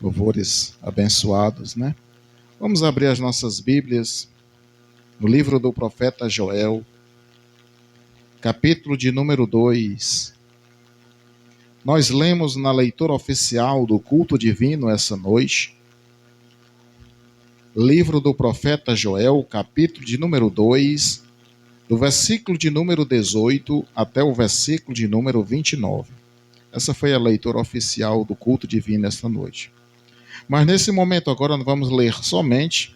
Louvores abençoados, né? Vamos abrir as nossas Bíblias no livro do profeta Joel, capítulo de número 2. Nós lemos na leitura oficial do culto divino essa noite, livro do profeta Joel, capítulo de número 2, do versículo de número 18 até o versículo de número 29. Essa foi a leitura oficial do culto divino esta noite. Mas nesse momento agora nós vamos ler somente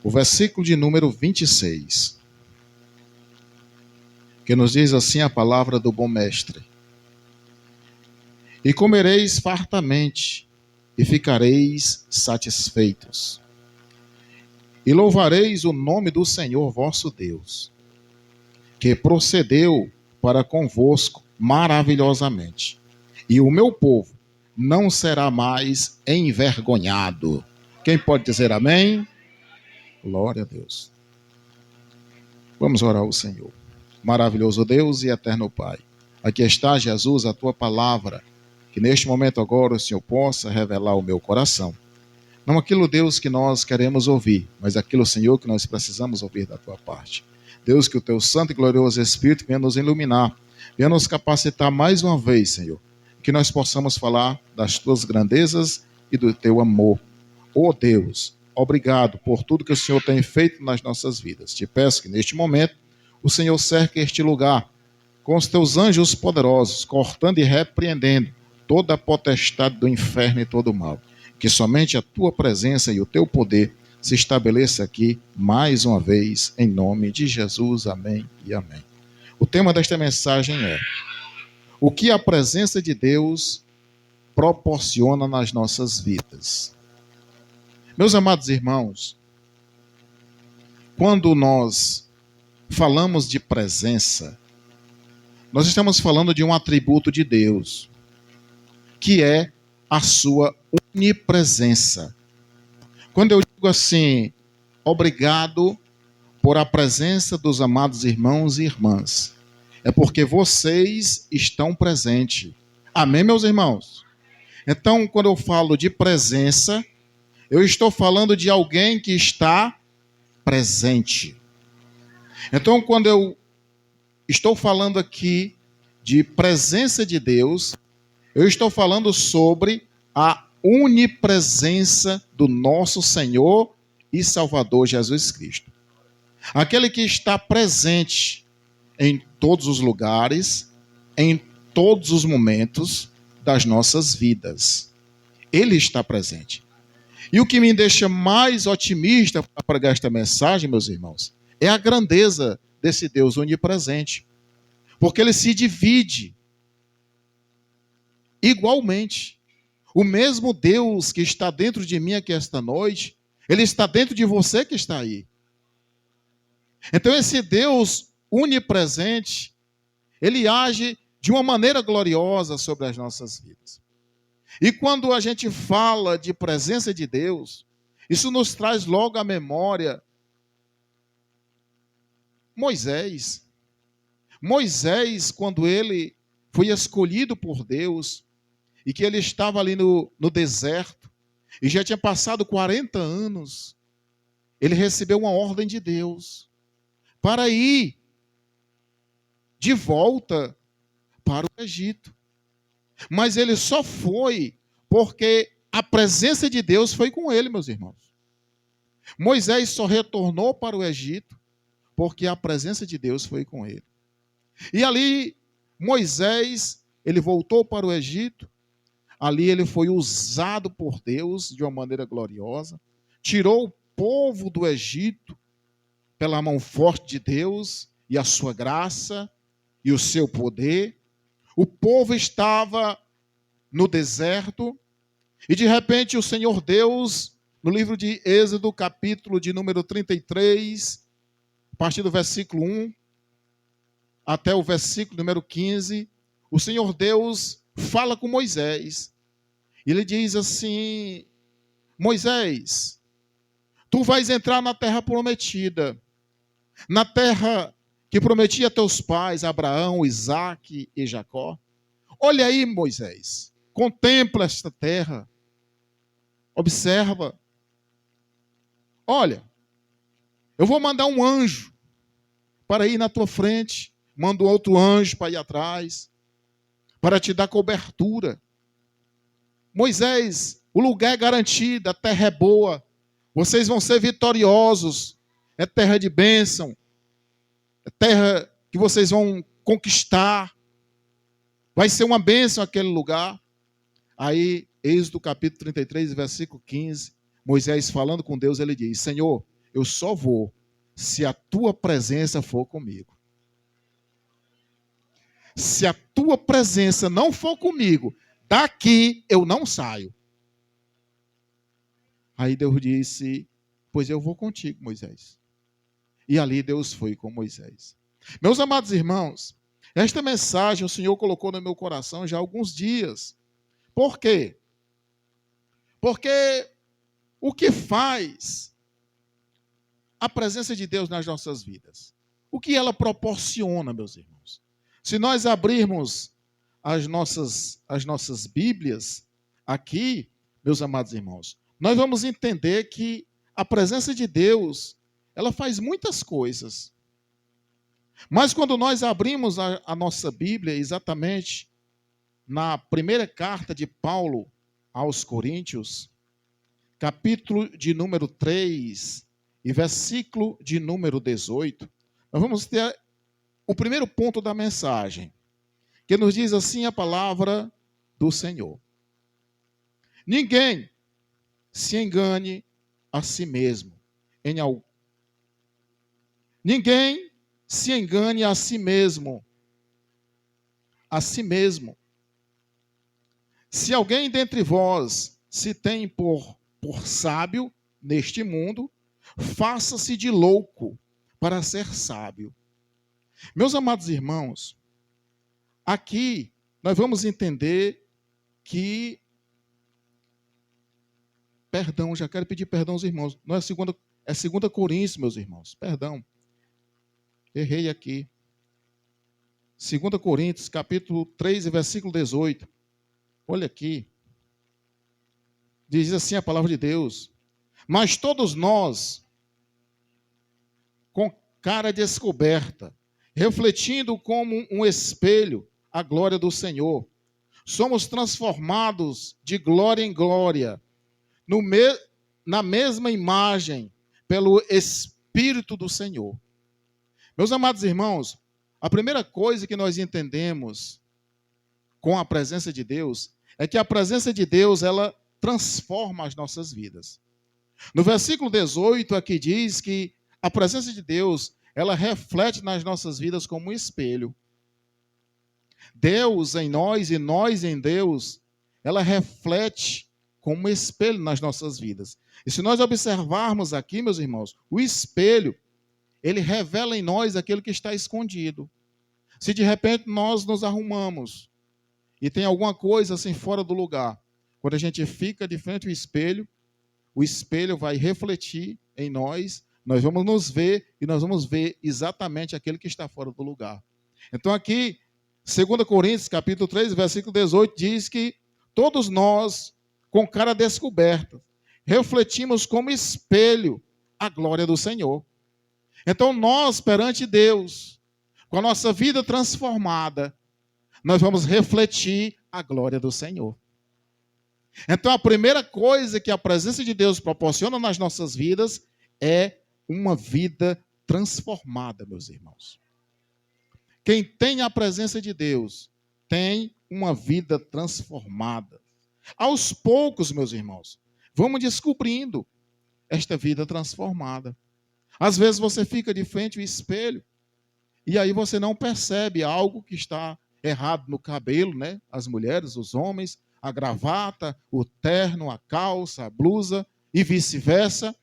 o versículo de número 26, que nos diz assim a palavra do bom mestre: E comereis fartamente, e ficareis satisfeitos, e louvareis o nome do Senhor vosso Deus, que procedeu para convosco maravilhosamente, e o meu povo não será mais envergonhado. Quem pode dizer amém? Glória a Deus. Vamos orar ao Senhor. Maravilhoso Deus e eterno Pai, aqui está, Jesus, a tua palavra, que neste momento agora o Senhor possa revelar o meu coração. Não aquilo, Deus, que nós queremos ouvir, mas aquilo, Senhor, que nós precisamos ouvir da tua parte. Deus, que o teu santo e glorioso Espírito venha nos iluminar, venha nos capacitar mais uma vez, Senhor, que nós possamos falar das tuas grandezas e do teu amor. Ó Deus, obrigado por tudo que o Senhor tem feito nas nossas vidas. Te peço que neste momento o Senhor cerque este lugar com os teus anjos poderosos, cortando e repreendendo toda a potestade do inferno e todo o mal. Que somente a tua presença e o teu poder se estabeleça aqui mais uma vez, em nome de Jesus. Amém e amém. O tema desta mensagem é: o que a presença de Deus proporciona nas nossas vidas. Meus amados irmãos, quando nós falamos de presença, nós estamos falando de um atributo de Deus, que é a sua onipresença. Quando eu digo assim, obrigado por a presença dos amados irmãos e irmãs, é porque vocês estão presentes. Amém, meus irmãos? Então, quando eu falo de presença, eu estou falando de alguém que está presente. Então, quando eu estou falando aqui de presença de Deus, eu estou falando sobre a onipresença do nosso Senhor e Salvador Jesus Cristo. Aquele que está presente em todos os lugares, em todos os momentos das nossas vidas. Ele está presente. E o que me deixa mais otimista para pregar esta mensagem, meus irmãos, é a grandeza desse Deus onipresente. Porque ele se divide igualmente. O mesmo Deus que está dentro de mim aqui esta noite, ele está dentro de você que está aí. Então esse Deus onipresente, ele age de uma maneira gloriosa sobre as nossas vidas. E quando a gente fala de presença de Deus, isso nos traz logo à memória Moisés. Moisés, quando ele foi escolhido por Deus, e que ele estava ali no deserto, e já tinha passado 40 anos, ele recebeu uma ordem de Deus para ir de volta para o Egito. Mas ele só foi porque a presença de Deus foi com ele, meus irmãos. Moisés só retornou para o Egito porque a presença de Deus foi com ele. E ali, Moisés, ele voltou para o Egito. Ali ele foi usado por Deus de uma maneira gloriosa. Tirou o povo do Egito pela mão forte de Deus e a sua graça e o seu poder. O povo estava no deserto e de repente o Senhor Deus, no livro de Êxodo, capítulo de número 33, a partir do versículo 1 até o versículo número 15, o Senhor Deus fala com Moisés. Ele diz assim: Moisés, tu vais entrar na terra prometida, na terra que prometi a teus pais, Abraão, Isaque e Jacó. Olha aí, Moisés, contempla esta terra. Observa. Olha, eu vou mandar um anjo para ir na tua frente. Mando outro anjo para ir atrás, para te dar cobertura. Moisés, o lugar é garantido, a terra é boa. Vocês vão ser vitoriosos. É terra de bênção. É terra que vocês vão conquistar. Vai ser uma bênção aquele lugar. Aí, Êxodo capítulo 33, versículo 15, Moisés falando com Deus, ele diz: Senhor, eu só vou se a tua presença for comigo. Se a tua presença não for comigo, daqui eu não saio. Aí Deus disse: pois eu vou contigo, Moisés. E ali Deus foi com Moisés. Meus amados irmãos, esta mensagem o Senhor colocou no meu coração já há alguns dias. Por quê? Porque o que faz a presença de Deus nas nossas vidas? O que ela proporciona, meus irmãos? Se nós abrirmos as nossas Bíblias aqui, meus amados irmãos, nós vamos entender que a presença de Deus, ela faz muitas coisas. Mas quando nós abrimos a nossa Bíblia, exatamente na primeira carta de Paulo aos Coríntios, capítulo de número 3 e versículo de número 18, nós vamos ter o primeiro ponto da mensagem, que nos diz assim a palavra do Senhor: ninguém se engane a si mesmo. Ninguém se engane a si mesmo. A si mesmo. Se alguém dentre vós se tem por sábio neste mundo, faça-se de louco para ser sábio. Meus amados irmãos, aqui nós vamos entender que... Perdão, já quero pedir perdão aos irmãos. Não é 2 Coríntios, meus irmãos. Perdão. Errei aqui. 2 Coríntios, capítulo 3, versículo 18. Olha aqui. Diz assim a palavra de Deus: mas todos nós, com cara descoberta, refletindo como um espelho a glória do Senhor, somos transformados de glória em glória, na mesma imagem, pelo Espírito do Senhor. Meus amados irmãos, a primeira coisa que nós entendemos com a presença de Deus é que a presença de Deus, ela transforma as nossas vidas. No versículo 18 aqui diz que a presença de Deus, ela reflete nas nossas vidas como um espelho. Deus em nós e nós em Deus, ela reflete como um espelho nas nossas vidas. E se nós observarmos aqui, meus irmãos, o espelho, ele revela em nós aquilo que está escondido. Se de repente nós nos arrumamos e tem alguma coisa assim fora do lugar, quando a gente fica de frente ao espelho, o espelho vai refletir em nós, nós vamos nos ver e nós vamos ver exatamente aquele que está fora do lugar. Então aqui, 2 Coríntios, capítulo 3, versículo 18, diz que todos nós, com cara descoberta, refletimos como espelho a glória do Senhor. Então nós, perante Deus, com a nossa vida transformada, nós vamos refletir a glória do Senhor. Então a primeira coisa que a presença de Deus proporciona nas nossas vidas é uma vida transformada, meus irmãos. Quem tem a presença de Deus tem uma vida transformada. Aos poucos, meus irmãos, vamos descobrindo esta vida transformada. Às vezes você fica de frente ao espelho e aí você não percebe algo que está errado no cabelo, né? As mulheres, os homens, a gravata, o terno, a calça, a blusa e vice-versa.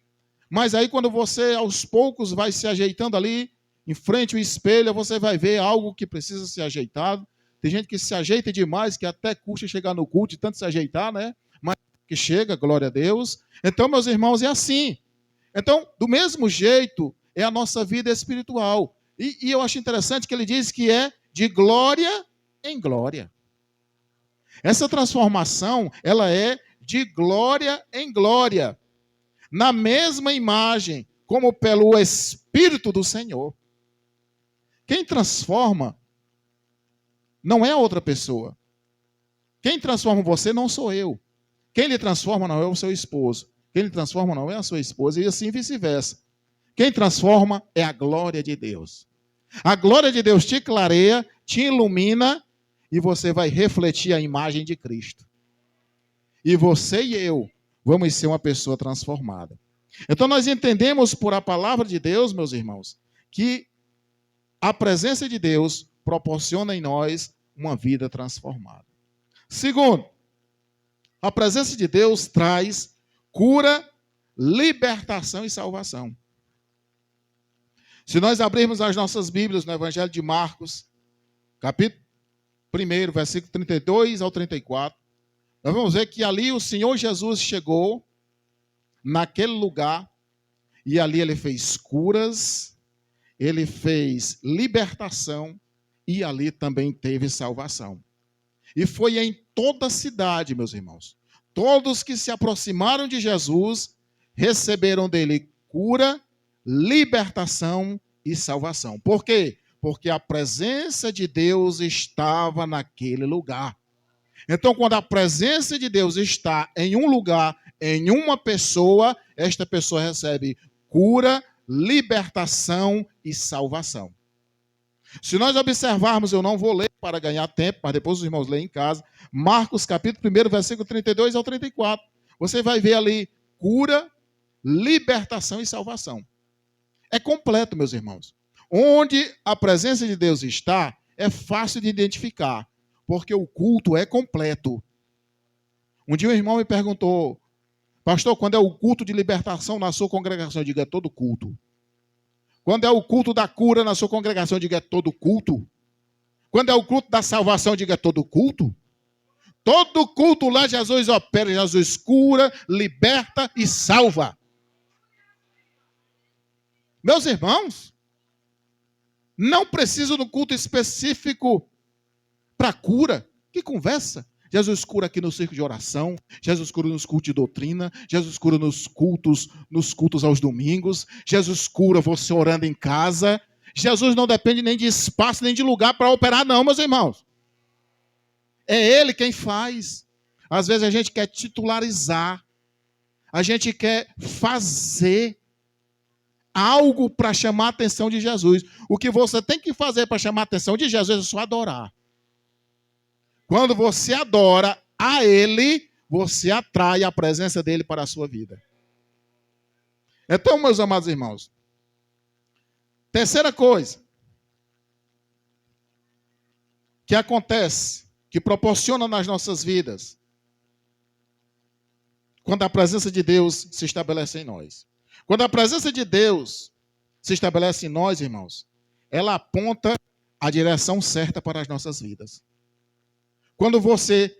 Mas aí quando você aos poucos vai se ajeitando ali em frente ao espelho, você vai ver algo que precisa ser ajeitado. Tem gente que se ajeita demais, que até custa chegar no culto e tanto se ajeitar, né? Mas que chega, glória a Deus. Então, meus irmãos, é assim. Então, do mesmo jeito, é a nossa vida espiritual. E eu acho interessante que ele diz que é de glória em glória. Essa transformação, ela é de glória em glória, na mesma imagem, como pelo Espírito do Senhor. Quem transforma não é outra pessoa. Quem transforma você não sou eu. Quem lhe transforma não é o seu esposo. Quem lhe transforma não é a sua esposa, e assim vice-versa. Quem transforma é a glória de Deus. A glória de Deus te clareia, te ilumina, e você vai refletir a imagem de Cristo. E você e eu vamos ser uma pessoa transformada. Então nós entendemos por a palavra de Deus, meus irmãos, que a presença de Deus proporciona em nós uma vida transformada. Segundo, a presença de Deus traz cura, libertação e salvação. Se nós abrirmos as nossas Bíblias no Evangelho de Marcos, capítulo 1, versículo 32 ao 34, nós vamos ver que ali o Senhor Jesus chegou naquele lugar e ali ele fez curas, ele fez libertação e ali também teve salvação. E foi em toda a cidade, meus irmãos. Todos que se aproximaram de Jesus receberam dele cura, libertação e salvação. Por quê? Porque a presença de Deus estava naquele lugar. Então, quando a presença de Deus está em um lugar, em uma pessoa, esta pessoa recebe cura, libertação e salvação. Se nós observarmos, eu não vou ler para ganhar tempo, mas depois os irmãos leem em casa, Marcos capítulo 1, versículo 32 ao 34. Você vai ver ali cura, libertação e salvação. É completo, meus irmãos. Onde a presença de Deus está, é fácil de identificar, porque o culto é completo. Um dia um irmão me perguntou, pastor, quando é o culto de libertação na sua congregação? Eu digo, é todo culto. Quando é o culto da cura na sua congregação, eu digo, é todo culto. Quando é o culto da salvação, eu digo, é todo culto. Todo culto lá, Jesus opera, Jesus cura, liberta e salva. Meus irmãos, não preciso de um culto específico para cura. Que conversa? Jesus cura aqui no círculo de oração, Jesus cura nos cultos de doutrina, Jesus cura nos cultos aos domingos, Jesus cura você orando em casa. Jesus não depende nem de espaço, nem de lugar para operar, não, meus irmãos. É Ele quem faz. Às vezes a gente quer titularizar, a gente quer fazer algo para chamar a atenção de Jesus. O que você tem que fazer para chamar a atenção de Jesus é só adorar. Quando você adora a Ele, você atrai a presença dEle para a sua vida. Então, meus amados irmãos, terceira coisa que acontece, que proporciona nas nossas vidas, quando a presença de Deus se estabelece em nós. Quando a presença de Deus se estabelece em nós, irmãos, ela aponta a direção certa para as nossas vidas. Quando você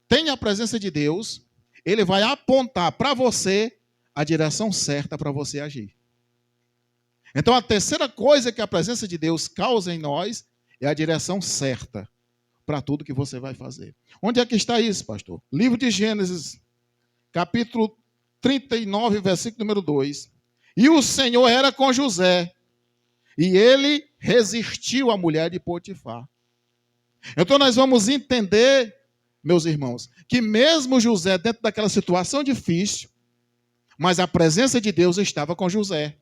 tem a presença de Deus, Ele vai apontar para você a direção certa para você agir. Então, a terceira coisa que a presença de Deus causa em nós é a direção certa para tudo que você vai fazer. Onde é que está isso, pastor? Livro de Gênesis, capítulo 39, versículo número 2. E o Senhor era com José, e ele resistiu à mulher de Potifar. Então nós vamos entender, meus irmãos, que mesmo José, dentro daquela situação difícil, mas a presença de Deus estava com José.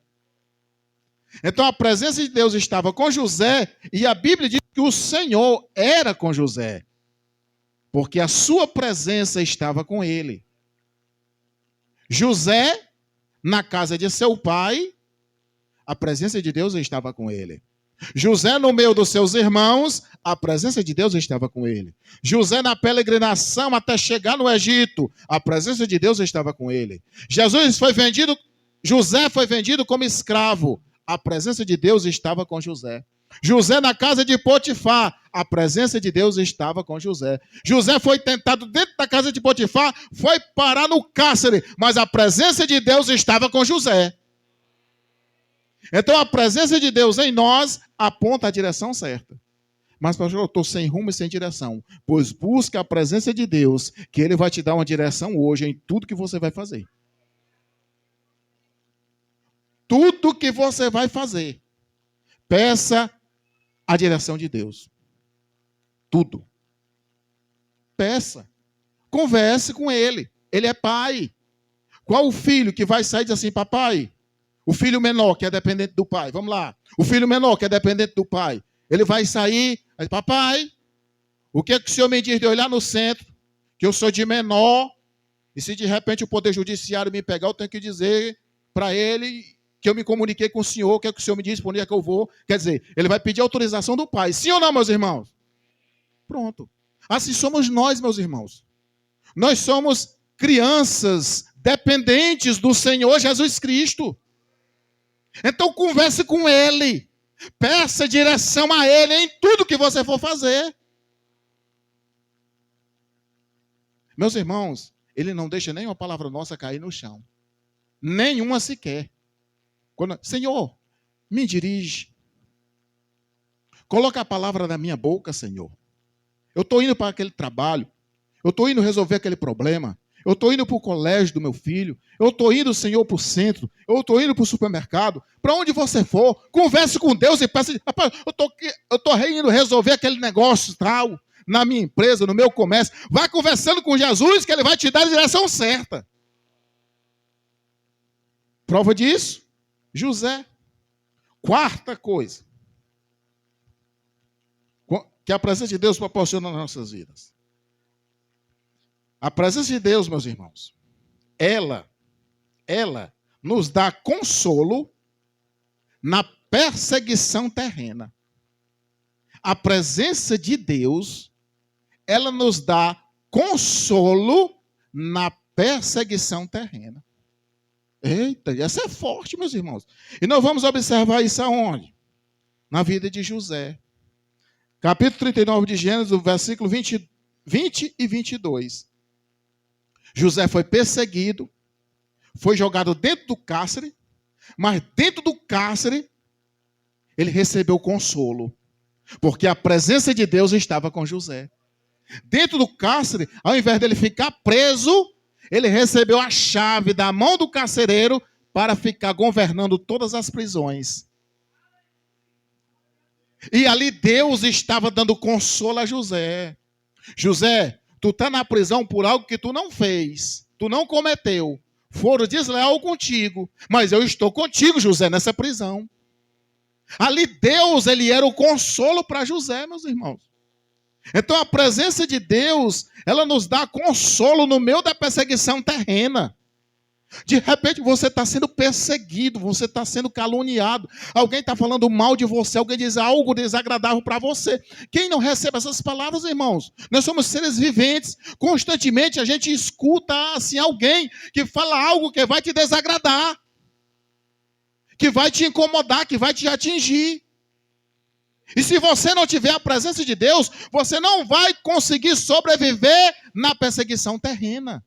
Então a presença de Deus estava com José, e a Bíblia diz que o Senhor era com José, porque a sua presença estava com ele. José, na casa de seu pai, a presença de Deus estava com ele. José, no meio dos seus irmãos, a presença de Deus estava com ele. José, na peregrinação até chegar no Egito, a presença de Deus estava com ele. José foi vendido como escravo, a presença de Deus estava com José. José, na casa de Potifar, a presença de Deus estava com José. José foi tentado dentro da casa de Potifar, foi parar no cárcere, mas a presença de Deus estava com José. Então a presença de Deus em nós aponta a direção certa. Mas, pastor, eu estou sem rumo e sem direção. Pois busca a presença de Deus, que Ele vai te dar uma direção hoje em tudo que você vai fazer. Tudo que você vai fazer, peça a direção de Deus. Tudo. Peça. Converse com Ele. Ele é pai. Qual o filho que vai sair e diz assim, papai? O filho menor que é dependente do pai. Vamos lá. O filho menor que é dependente do pai. Ele vai sair, aí, papai, o que é que o senhor me diz de eu ir lá no centro? Que eu sou de menor. E se de repente o poder judiciário me pegar, eu tenho que dizer para ele que eu me comuniquei com o senhor, o que é que o senhor me diz, para onde é que eu vou. Quer dizer, ele vai pedir autorização do pai. Sim ou não, meus irmãos? Pronto. Assim somos nós, meus irmãos. Nós somos crianças dependentes do Senhor Jesus Cristo. Então converse com Ele. Peça direção a Ele em tudo que você for fazer. Meus irmãos, Ele não deixa nenhuma palavra nossa cair no chão. Nenhuma sequer. Senhor, me dirige. Coloca a palavra na minha boca, Senhor. Eu estou indo para aquele trabalho. Eu estou indo resolver aquele problema. Eu estou indo para o colégio do meu filho. Eu estou indo, Senhor, para o centro. Eu estou indo para o supermercado. Para onde você for, converse com Deus e peça. Rapaz, eu estou indo resolver aquele negócio tal, na minha empresa, no meu comércio. Vai conversando com Jesus que Ele vai te dar a direção certa. Prova disso, José. Quarta coisa que a presença de Deus proporciona nas nossas vidas. A presença de Deus, meus irmãos, ela nos dá consolo na perseguição terrena. A presença de Deus, ela nos dá consolo na perseguição terrena. Eita, essa é forte, meus irmãos. E nós vamos observar isso aonde? Na vida de José. Capítulo 39 de Gênesis, versículo 20 e 22. José foi perseguido, foi jogado dentro do cárcere, mas dentro do cárcere ele recebeu consolo, porque a presença de Deus estava com José. Dentro do cárcere, ao invés dele ficar preso, ele recebeu a chave da mão do carcereiro para ficar governando todas as prisões. E ali Deus estava dando consolo a José. José, tu está na prisão por algo que tu não fez, tu não cometeu. Foram desleal contigo, mas eu estou contigo, José, nessa prisão. Ali Deus, ele era o consolo para José, meus irmãos. Então a presença de Deus, ela nos dá consolo no meio da perseguição terrena. De repente você está sendo perseguido, você está sendo caluniado, alguém está falando mal de você, alguém diz algo desagradável para você. Quem não recebe essas palavras, irmãos? Nós somos seres viventes, constantemente a gente escuta assim alguém que fala algo que vai te desagradar, que vai te incomodar, que vai te atingir. E se você não tiver a presença de Deus, você não vai conseguir sobreviver na perseguição terrena.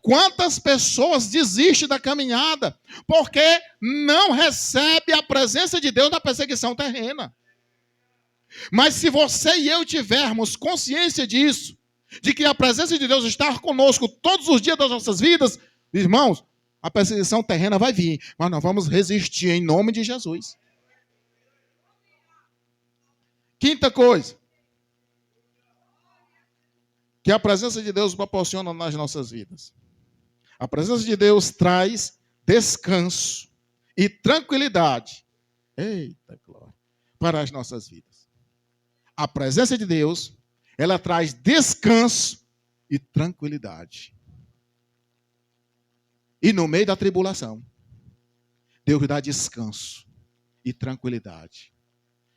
Quantas pessoas desistem da caminhada porque não recebe a presença de Deus na perseguição terrena? Mas se você e eu tivermos consciência disso, de que a presença de Deus está conosco todos os dias das nossas vidas, irmãos, a perseguição terrena vai vir, mas nós vamos resistir em nome de Jesus. Quinta coisa que a presença de Deus proporciona nas nossas vidas. A presença de Deus traz descanso e tranquilidade. Eita, glória! Para as nossas vidas. A presença de Deus, ela traz descanso e tranquilidade. E no meio da tribulação, Deus dá descanso e tranquilidade.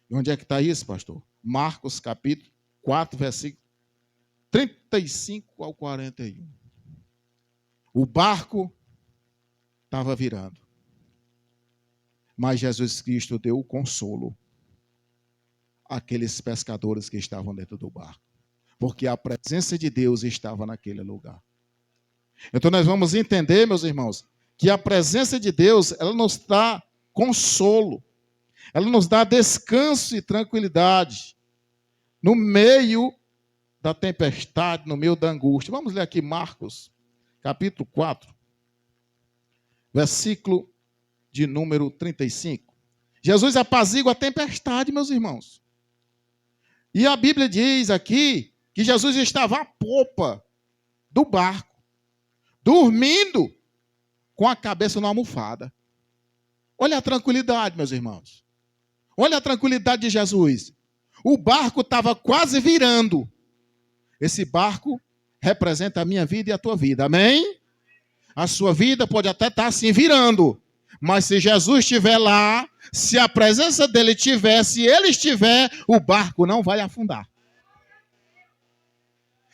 E onde é que está isso, pastor? Marcos capítulo 4, versículo 35 ao 41. O barco estava virando. Mas Jesus Cristo deu o consolo àqueles pescadores que estavam dentro do barco. Porque a presença de Deus estava naquele lugar. Então nós vamos entender, meus irmãos, que a presença de Deus, ela nos dá consolo. Ela nos dá descanso e tranquilidade. no meio da tempestade, no meio da angústia. Vamos ler aqui Marcos, capítulo 4, versículo de número 35. Jesus apazigua a tempestade, meus irmãos. E a Bíblia diz aqui que Jesus estava à popa do barco, dormindo com a cabeça na almofada. Olha a tranquilidade, meus irmãos. Olha a tranquilidade de Jesus. O barco estava quase virando. Esse barco representa a minha vida e a tua vida. Amém? A sua vida pode até estar assim virando. Mas se Jesus estiver lá, se a presença dele estiver, se ele estiver, o barco não vai afundar.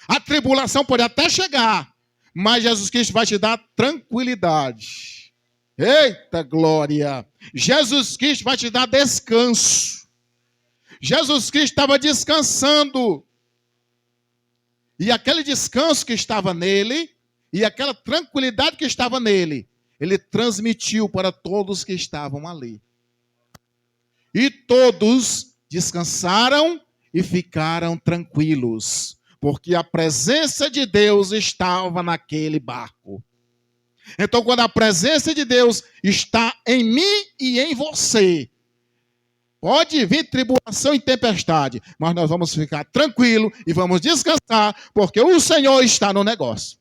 A tribulação pode até chegar, mas Jesus Cristo vai te dar tranquilidade. Eita glória! Jesus Cristo vai te dar descanso. Jesus Cristo estava descansando. E aquele descanso que estava nele, e aquela tranquilidade que estava nele, ele transmitiu para todos que estavam ali. E todos descansaram e ficaram tranquilos, porque a presença de Deus estava naquele barco. Então, quando a presença de Deus está em mim e em você, pode vir tribulação e tempestade, mas nós vamos ficar tranquilos e vamos descansar, porque o Senhor está no negócio.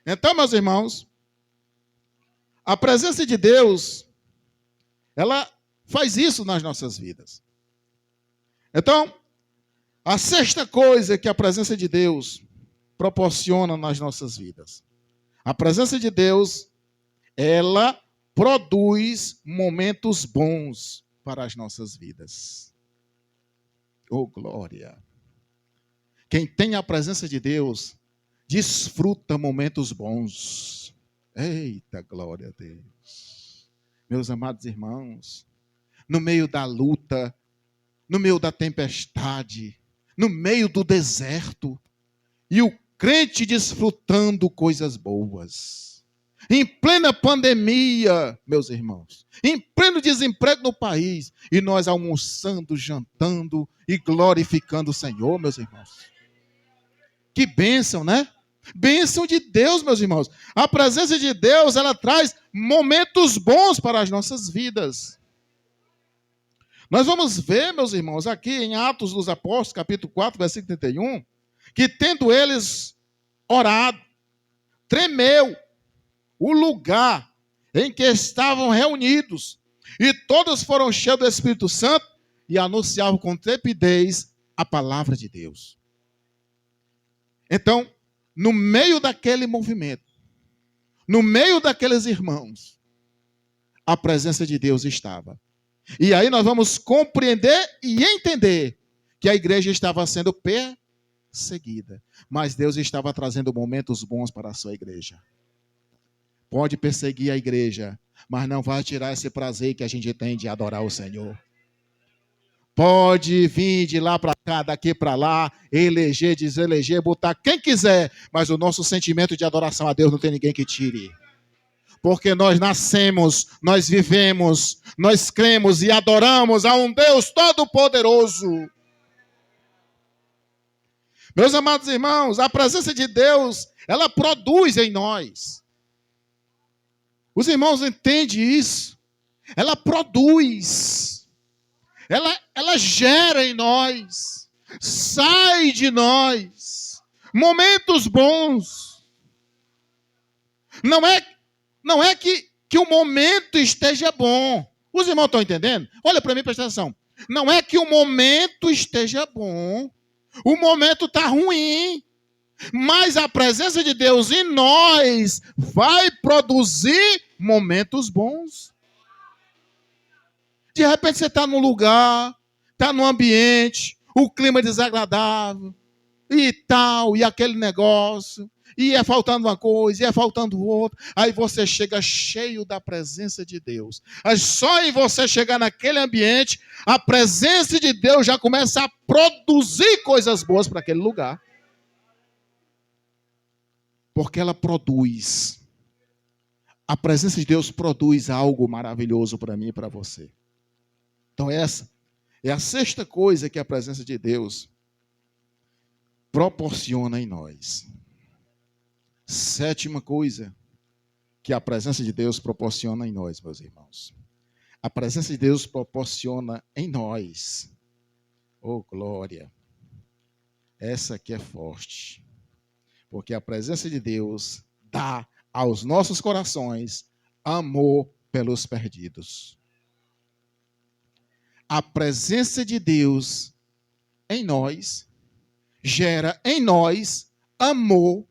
Então, meus irmãos, a presença de Deus, ela faz isso nas nossas vidas. Então, a sexta coisa que a presença de Deus proporciona nas nossas vidas. A presença de Deus, ela produz momentos bons para as nossas vidas. Oh, glória! Quem tem a presença de Deus, desfruta momentos bons. Eita, glória a Deus. Meus amados irmãos, no meio da luta, no meio da tempestade, no meio do deserto, e o crente desfrutando coisas boas. Em plena pandemia, meus irmãos, em pleno desemprego no país, e nós almoçando, jantando e glorificando o Senhor, meus irmãos. Que bênção, né? Bênção de Deus, meus irmãos. A presença de Deus, ela traz momentos bons para as nossas vidas. Nós vamos ver, meus irmãos, aqui em Atos dos Apóstolos, capítulo 4, versículo 31, que tendo eles orado, tremeu o lugar em que estavam reunidos, e todos foram cheios do Espírito Santo e anunciavam com trepidez a palavra de Deus. Então, no meio daquele movimento, no meio daqueles irmãos, a presença de Deus estava. E aí nós vamos compreender e entender que a igreja estava sendo perseguida, mas Deus estava trazendo momentos bons para a sua igreja. Pode perseguir a igreja, mas não vai tirar esse prazer que a gente tem de adorar o Senhor. Pode vir de lá para cá, daqui para lá, eleger, deseleger, botar quem quiser, mas o nosso sentimento de adoração a Deus não tem ninguém que tire. Porque nós nascemos, nós vivemos, nós cremos e adoramos a um Deus todo-poderoso. Meus amados irmãos, a presença de Deus, ela produz em nós. Os irmãos entendem isso? Ela produz. Ela gera em nós. Sai de nós. Momentos bons. Não é que o momento esteja bom. Os irmãos estão entendendo? Olha para mim, presta atenção. Não é que o momento esteja bom. O momento está ruim. Mas a presença de Deus em nós vai produzir momentos bons. De repente você está num lugar, está num ambiente, o clima é desagradável, e tal, e aquele negócio, e é faltando uma coisa, e é faltando outra. Aí você chega cheio da presença de Deus. Aí só em você chegar naquele ambiente, a presença de Deus já começa a produzir coisas boas para aquele lugar. Porque ela produz. A presença de Deus produz algo maravilhoso para mim e para você. Então essa É a sexta coisa que a presença de Deus proporciona em nós. Sétima coisa que a presença de Deus proporciona em nós, meus irmãos. A presença de Deus proporciona em nós. Oh, glória! Essa aqui é forte. Porque a presença de Deus dá aos nossos corações amor pelos perdidos. A presença de Deus em nós gera em nós amor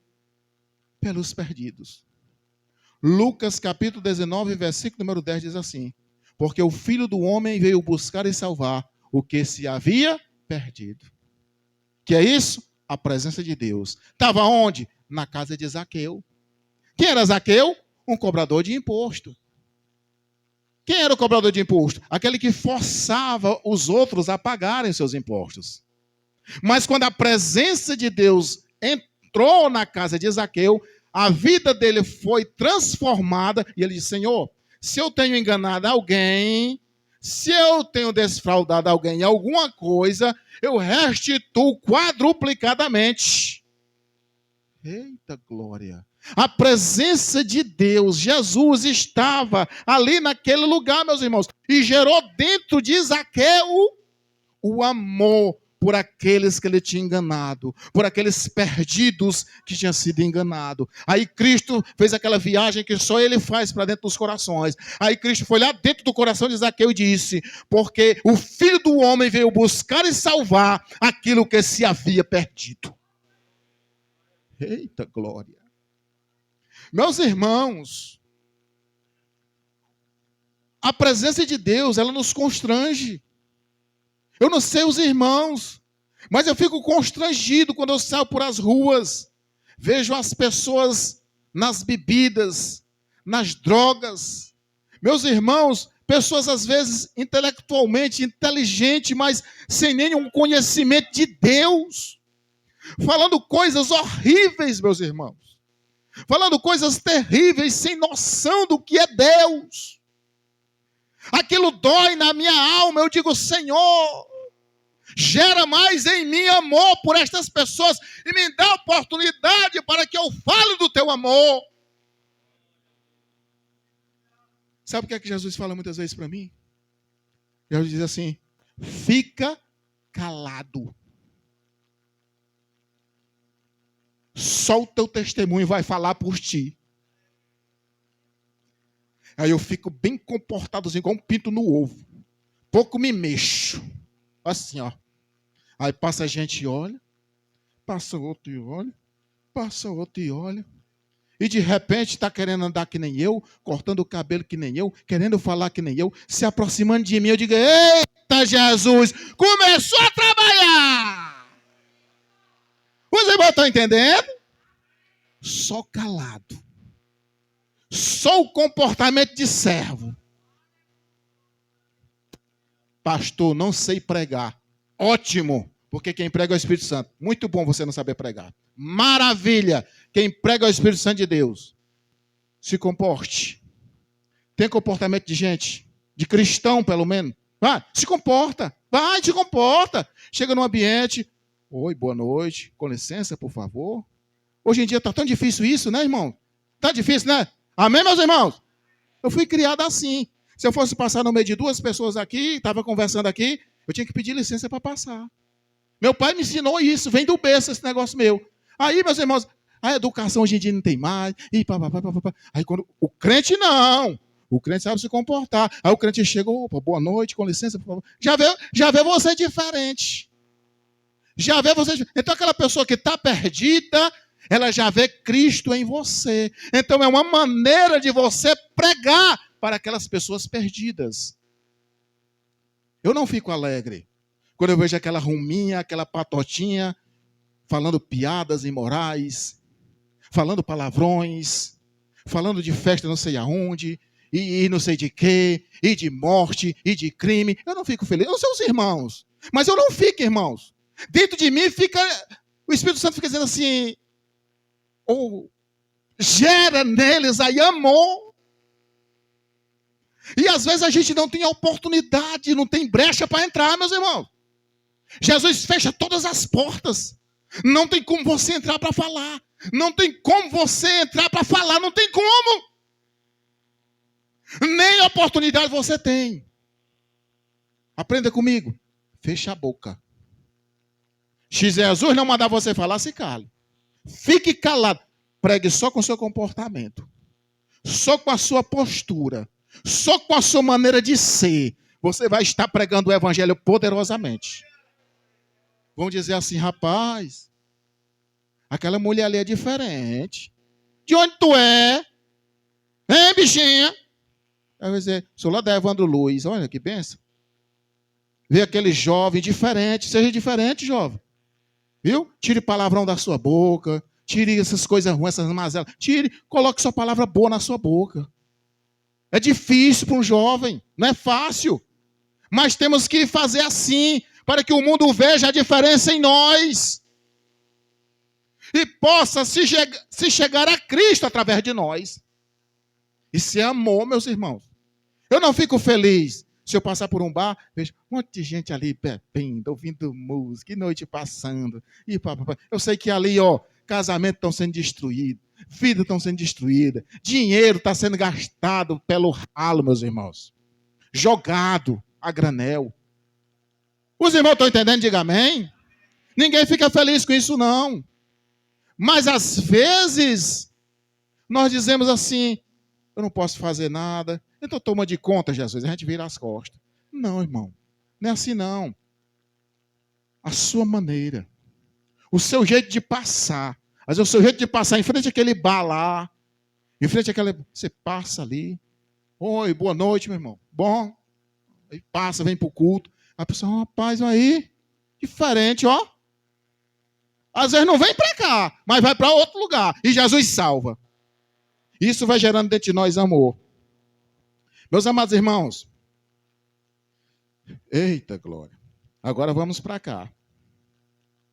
pelos perdidos. Lucas capítulo 19, versículo número 10 diz assim: porque o Filho do Homem veio buscar e salvar o que se havia perdido. Que é isso? A presença de Deus. Estava onde? Na casa de Zaqueu. Quem era Zaqueu? Um cobrador de imposto. Quem era o cobrador de imposto? Aquele que forçava os outros a pagarem seus impostos. Mas quando a presença de Deus entrou na casa de Zaqueu, a vida dele foi transformada e ele disse: Senhor, se eu tenho enganado alguém, se eu tenho desfraudado alguém em alguma coisa, eu restituo quadruplicadamente. Eita glória! A presença de Deus, Jesus estava ali naquele lugar, meus irmãos, e gerou dentro de Zaqueu o amor por aqueles que ele tinha enganado, por aqueles perdidos que tinham sido enganados. Aí Cristo fez aquela viagem que só ele faz para dentro dos corações. Aí Cristo foi lá dentro do coração de Zaqueu e disse: porque o Filho do Homem veio buscar e salvar aquilo que se havia perdido. Eita glória! Meus irmãos, a presença de Deus, ela nos constrange. Eu não sei os irmãos, mas eu fico constrangido quando eu saio por as ruas, vejo as pessoas nas bebidas, nas drogas. Meus irmãos, pessoas às vezes intelectualmente inteligentes, mas sem nenhum conhecimento de Deus, falando coisas horríveis, meus irmãos. Falando coisas terríveis, sem noção do que é Deus. Aquilo dói na minha alma. Eu digo: Senhor, gera mais em mim amor por estas pessoas e me dá oportunidade para que eu fale do teu amor. Sabe o que é que Jesus fala muitas vezes para mim? Jesus diz assim: fica calado. Só o teu testemunho vai falar por ti. Aí eu fico bem comportadozinho, igual um pinto no ovo. Pouco me mexo. Assim, ó. Aí passa a gente e olha. Passa outro e olha. Passa outro e olha. E de repente está querendo andar que nem eu, cortando o cabelo que nem eu, querendo falar que nem eu, se aproximando de mim. Eu digo: eita Jesus, começou a trabalhar. Os irmãos estão entendendo? Só calado. Só o comportamento de servo. Pastor, não sei pregar. Ótimo, porque quem prega é o Espírito Santo. Muito bom você não saber pregar. Maravilha, quem prega é o Espírito Santo de Deus. Se comporte. Tem comportamento de gente, de cristão pelo menos. Vai, se comporta. Vai, se comporta. Chega no ambiente. Oi, boa noite. Com licença, por favor. Hoje em dia está tão difícil isso, né, irmão? Está difícil, né? Amém, meus irmãos? Eu fui criado assim. Se eu fosse passar no meio de duas pessoas aqui, estava conversando aqui, eu tinha que pedir licença para passar. Meu pai me ensinou isso, vem do berço esse negócio meu. Aí, meus irmãos, a educação hoje em dia não tem mais. E pá. Aí quando o crente não. O crente sabe se comportar. Aí o crente chega: opa, boa noite, com licença, por favor. Já vê você diferente. Já vê você. Então aquela pessoa que está perdida, ela já vê Cristo em você. Então é uma maneira de você pregar para aquelas pessoas perdidas. Eu não fico alegre quando eu vejo aquela ruminha, aquela patotinha, falando piadas imorais, falando palavrões, falando de festa não sei aonde, e não sei de quê, e de morte, e de crime. Eu não fico feliz. Eu sou os irmãos, mas eu não fico, irmãos. Dentro de mim fica, o Espírito Santo fica dizendo assim: gera neles aí amor. E às vezes a gente não tem oportunidade, não tem brecha para entrar, meus irmãos. Jesus fecha todas as portas. Não tem como você entrar para falar. Não tem como você entrar para falar. Não tem como. Nem oportunidade você tem. Aprenda comigo. Fecha a boca. Se Jesus não mandar você falar, se cale. Fique calado. Pregue só com o seu comportamento. Só com a sua postura. Só com a sua maneira de ser. Você vai estar pregando o evangelho poderosamente. Vão dizer assim, rapaz, aquela mulher ali é diferente. De onde tu é? Hein, bichinha? Aí vai dizer, sou lá da Evandro Luiz. Olha que benção. Vê aquele jovem diferente. Seja diferente, jovem. Viu? Tire palavrão da sua boca. Tire essas coisas ruins, essas mazelas. Tire, coloque sua palavra boa na sua boca. É difícil para um jovem. Não é fácil. Mas temos que fazer assim, para que o mundo veja a diferença em nós. E possa se chegar a Cristo através de nós. Isso é amor, meus irmãos. Eu não fico feliz se eu passar por um bar, vejo um monte de gente ali bebendo, ouvindo música, e noite passando. E papapá. Eu sei que ali, casamentos estão sendo destruídos, vidas estão sendo destruídas, dinheiro está sendo gastado pelo ralo, meus irmãos. Jogado a granel. Os irmãos estão entendendo? Diga amém. Ninguém fica feliz com isso, não. Mas às vezes, nós dizemos assim, eu não posso fazer nada, então toma de conta, Jesus, a gente vira as costas. Não, irmão, não é assim não. A sua maneira, o seu jeito de passar, mas o seu jeito de passar em frente àquele bar lá, em frente àquele, você passa ali, oi, boa noite, meu irmão, bom, aí passa, vem para o culto, a pessoa, rapaz, aí, diferente, ó. Às vezes não vem para cá, mas vai para outro lugar. E Jesus salva. Isso vai gerando dentro de nós amor. Meus amados irmãos. Eita glória. Agora vamos para cá.